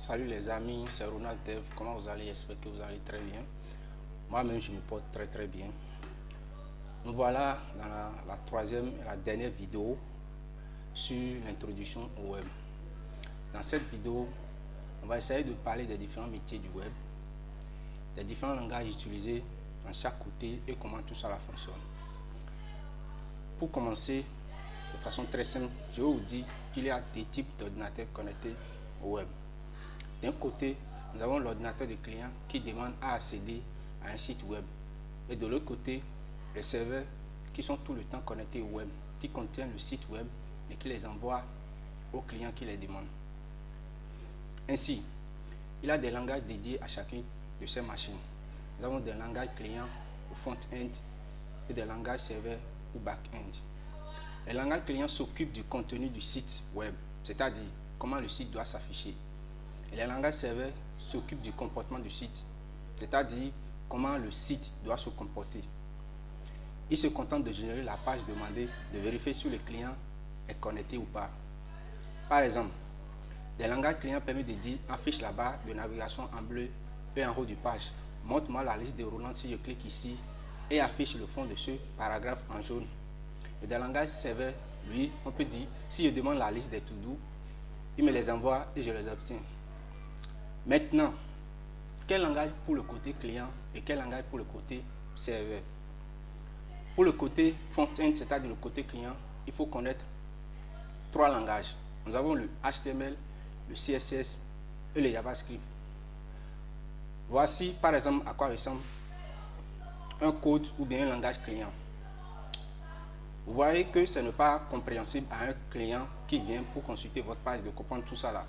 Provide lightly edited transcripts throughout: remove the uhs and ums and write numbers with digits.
Salut les amis, c'est Ronald Dev. Comment vous allez? J'espère que vous allez très bien. Moi-même, je me porte très bien. Nous voilà dans la troisième et la dernière vidéo sur l'introduction au web. Dans cette vidéo, on va essayer de parler des différents métiers du web, des différents langages utilisés dans chaque côté et comment tout ça fonctionne. Pour commencer, de façon très simple, je vais vous dire qu'il y a des types d'ordinateurs connectés au web. D'un côté, nous avons l'ordinateur de client qui demande à accéder à un site web. Et de l'autre côté, les serveurs qui sont tout le temps connectés au web, qui contiennent le site web et qui les envoient aux clients qui les demandent. Ainsi, il y a des langages dédiés à chacune de ces machines. Nous avons des langages clients ou front-end et des langages serveurs ou back-end. Les langages clients s'occupent du contenu du site web, c'est-à-dire comment le site doit s'afficher. Et les langages serveurs s'occupent du comportement du site, c'est-à-dire comment le site doit se comporter. Ils se contentent de générer la page demandée, de vérifier si le client est connecté ou pas. Par exemple, des langages clients permettent de dire affiche la barre de navigation en bleu et en haut du page. Montre-moi la liste déroulante si je clique ici et affiche le fond de ce paragraphe en jaune. Et des langages serveurs, lui, on peut dire si je demande la liste des to-do, il me les envoie et je les obtiens. Maintenant, quel langage pour le côté client et quel langage pour le côté serveur? Pour le côté front-end, c'est-à-dire le côté client, il faut connaître trois langages. Nous avons le HTML, le CSS et le JavaScript. Voici par exemple à quoi ressemble un code ou bien un langage client. Vous voyez que ce n'est pas compréhensible à un client qui vient pour consulter votre page de comprendre tout ça là.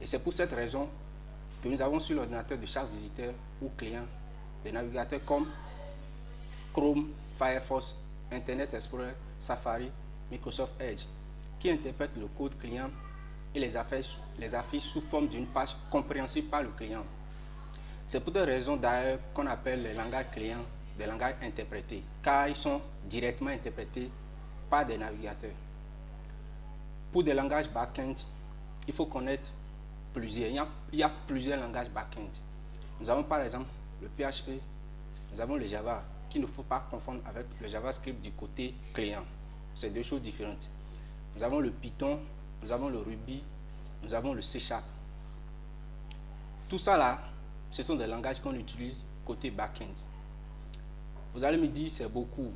Et c'est pour cette raison que nous avons sur l'ordinateur de chaque visiteur ou client des navigateurs comme Chrome, Firefox, Internet Explorer, Safari, Microsoft Edge, qui interprètent le code client et les affiches sous forme d'une page compréhensible par le client. C'est pour des raisons d'ailleurs qu'on appelle les langages clients des langages interprétés, car ils sont directement interprétés par des navigateurs. Pour des langages back-end, il faut connaître plusieurs. Il y a plusieurs langages back-end. Nous avons par exemple le PHP, nous avons le Java, qu'il ne faut pas confondre avec le JavaScript du côté client. C'est deux choses différentes. Nous avons le Python, nous avons le Ruby, nous avons le C#. Tout ça là, ce sont des langages qu'on utilise côté back-end. Vous allez me dire, c'est beaucoup.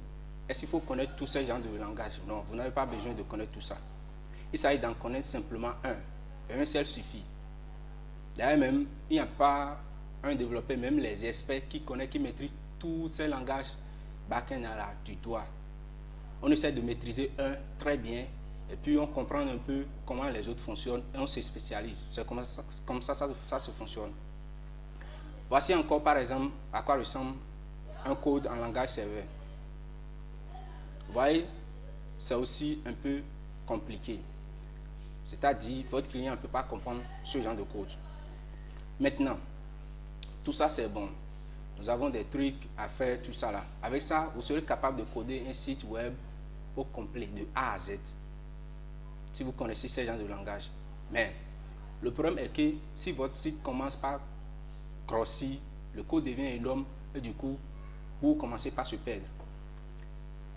Est-ce qu'il faut connaître tous ces genres de langages? Non, vous n'avez pas besoin de connaître tout ça. Il s'agit d'en connaître simplement un. Et un seul suffit. D'ailleurs même, il n'y a pas un développeur, même les experts qui connaissent, qui maîtrisent tous ces langages back-end là, du doigt. On essaie de maîtriser un très bien et puis on comprend un peu comment les autres fonctionnent et on se spécialise. C'est comme ça se fonctionne. Voici encore par exemple à quoi ressemble un code en langage serveur. Vous voyez, c'est aussi un peu compliqué. C'est-à-dire, votre client ne peut pas comprendre ce genre de code. Maintenant, tout ça c'est bon. Nous avons des trucs à faire, tout ça là. Avec ça, vous serez capable de coder un site web au complet, de A à Z. Si vous connaissez ce genre de langage. Mais, le problème est que si votre site commence par grossir, le code devient énorme et du coup, vous commencez par se perdre.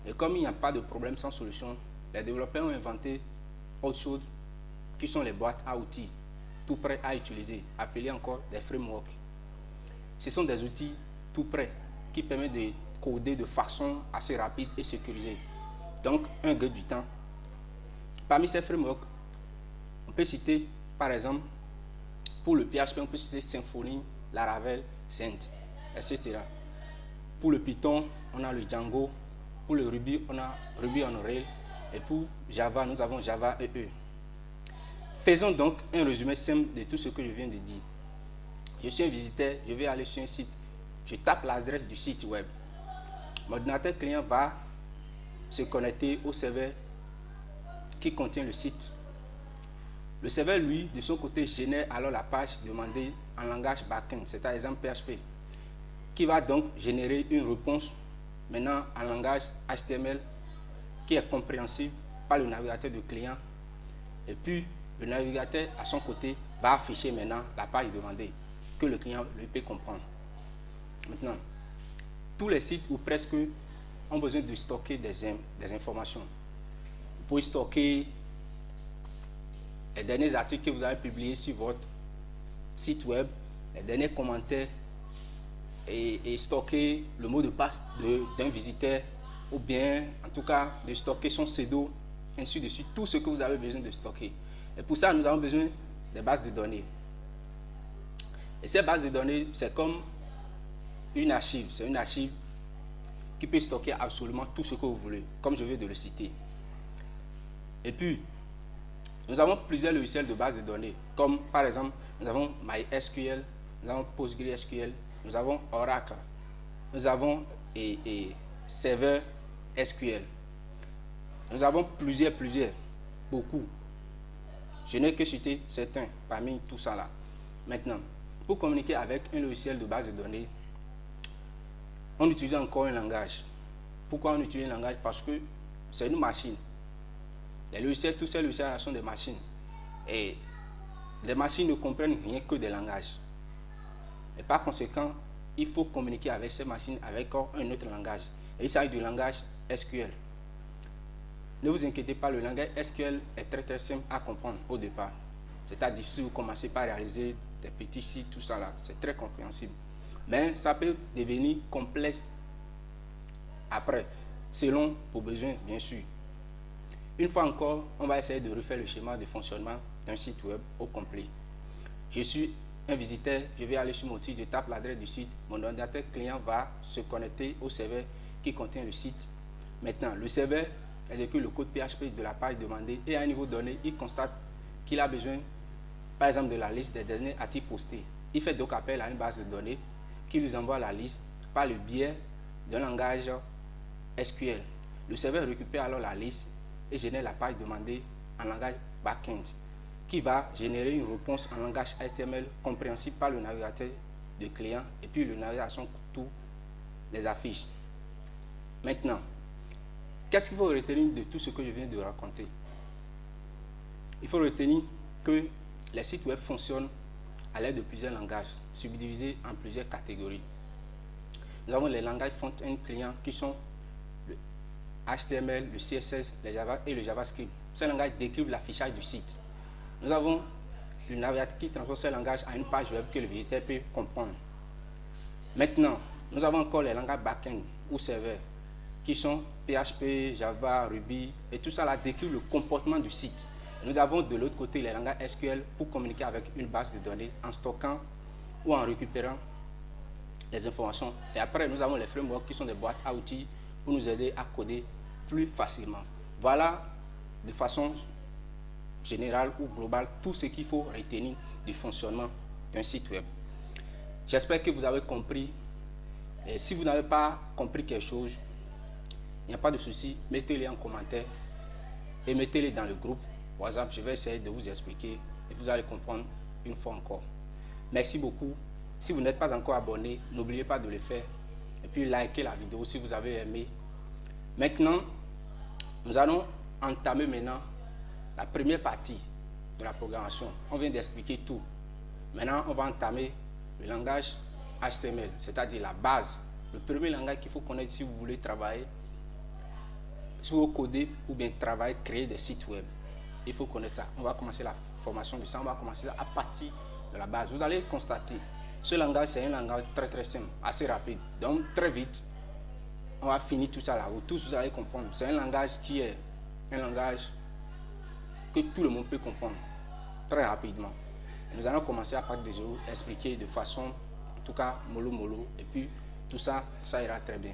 Et comme il n'y a pas de problème sans solution, les développeurs ont inventé autre chose qui sont les boîtes à outils, tout prêts à utiliser, appelés encore des frameworks. Ce sont des outils tout prêts qui permettent de coder de façon assez rapide et sécurisée. Donc, un gain du temps. Parmi ces frameworks, on peut citer, par exemple, pour le PHP, on peut citer Symfony, Laravel, Zend, etc. Pour le Python, on a le Django. Pour le Ruby, on a Ruby on Rails. Et pour Java, nous avons Java EE. Faisons donc un résumé simple de tout ce que je viens de dire. Je suis un visiteur, je vais aller sur un site. Je tape l'adresse du site web. Mon ordinateur client va se connecter au serveur qui contient le site. Le serveur, lui, de son côté, génère alors la page demandée en langage backend, c'est par exemple PHP, qui va donc générer une réponse maintenant en langage HTML qui est compréhensible par le navigateur du client. Et puis, Le navigateur, à son côté, va afficher maintenant la page demandée que le client lui peut comprendre. Maintenant, tous les sites ou presque ont besoin de stocker des informations. Vous pouvez stocker les derniers articles que vous avez publiés sur votre site web, les derniers commentaires et stocker le mot de passe d'un visiteur ou bien en tout cas de stocker son pseudo, ainsi de suite, tout ce que vous avez besoin de stocker. Et pour ça, nous avons besoin des bases de données. Et ces bases de données, c'est comme une archive. C'est une archive qui peut stocker absolument tout ce que vous voulez, comme je viens de le citer. Et puis, nous avons plusieurs logiciels de base de données, comme par exemple, nous avons MySQL, nous avons PostgreSQL, nous avons Oracle, nous avons Server SQL. Nous avons plusieurs, beaucoup. Je n'ai que cité certains parmi tout ça là. Maintenant, pour communiquer avec un logiciel de base de données, on utilise encore un langage. Pourquoi on utilise un langage? Parce que c'est une machine. Les logiciels, tous ces logiciels sont des machines. Et les machines ne comprennent rien que des langages. Et par conséquent, il faut communiquer avec ces machines avec un autre langage. Et il s'agit du langage SQL. Ne vous inquiétez pas, le langage SQL est très simple à comprendre au départ. C'est-à-dire si vous commencez par réaliser des petits sites, tout ça là, c'est très compréhensible. Mais ça peut devenir complexe après, selon vos besoins, bien sûr. Une fois encore, on va essayer de refaire le schéma de fonctionnement d'un site web au complet. Je suis un visiteur, je vais aller sur mon site, je tape l'adresse du site, mon ordinateur client va se connecter au serveur qui contient le site. Maintenant, le serveur exécute le code PHP de la page demandée et à un niveau donné, il constate qu'il a besoin, par exemple, de la liste des derniers articles postés. Il fait donc appel à une base de données qui lui envoie la liste par le biais d'un langage SQL. Le serveur récupère alors la liste et génère la page demandée en langage backend, qui va générer une réponse en langage HTML compréhensible par le navigateur de client et puis le navigateur à son tour les affiches. Maintenant, qu'est-ce qu'il faut retenir de tout ce que je viens de raconter? Il faut retenir que les sites web fonctionnent à l'aide de plusieurs langages, subdivisés en plusieurs catégories. Nous avons les langages front-end client qui sont le HTML, le CSS, le Java et le JavaScript. Ces langages décrivent l'affichage du site. Nous avons le navigateur qui transforme ce langage à une page web que le visiteur peut comprendre. Maintenant, nous avons encore les langages back-end ou serveur qui sont PHP, Java, Ruby et tout ça là décrit le comportement du site. Nous avons de l'autre côté les langages SQL pour communiquer avec une base de données en stockant ou en récupérant les informations. Et après, nous avons les frameworks qui sont des boîtes à outils pour nous aider à coder plus facilement. Voilà de façon générale ou globale tout ce qu'il faut retenir du fonctionnement d'un site web. J'espère que vous avez compris. Et si vous n'avez pas compris quelque chose, il n'y a pas de souci, mettez-les en commentaire et mettez-les dans le groupe WhatsApp. Je vais essayer de vous expliquer et vous allez comprendre une fois encore. Merci beaucoup. Si vous n'êtes pas encore abonné, n'oubliez pas de le faire et puis likez la vidéo si vous avez aimé. Maintenant, nous allons entamer maintenant la première partie de la programmation. On vient d'expliquer tout. Maintenant, on va entamer le langage HTML, c'est-à-dire la base, le premier langage qu'il faut connaître si vous voulez travailler, si vous codez ou bien travailler, créer des sites web. Il faut connaître ça. On va commencer la formation de ça. On va commencer à partir de la base. Vous allez constater, ce langage, c'est un langage très simple, assez rapide. Donc, très vite, on va finir tout ça là. Vous tous, vous allez comprendre. C'est un langage qui est un langage que tout le monde peut comprendre très rapidement. Et nous allons commencer à partir de zéro, expliquer de façon, en tout cas, mollo. Et puis, tout ça, ça ira très bien.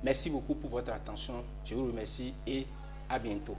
Merci beaucoup pour votre attention. Je vous remercie et à bientôt.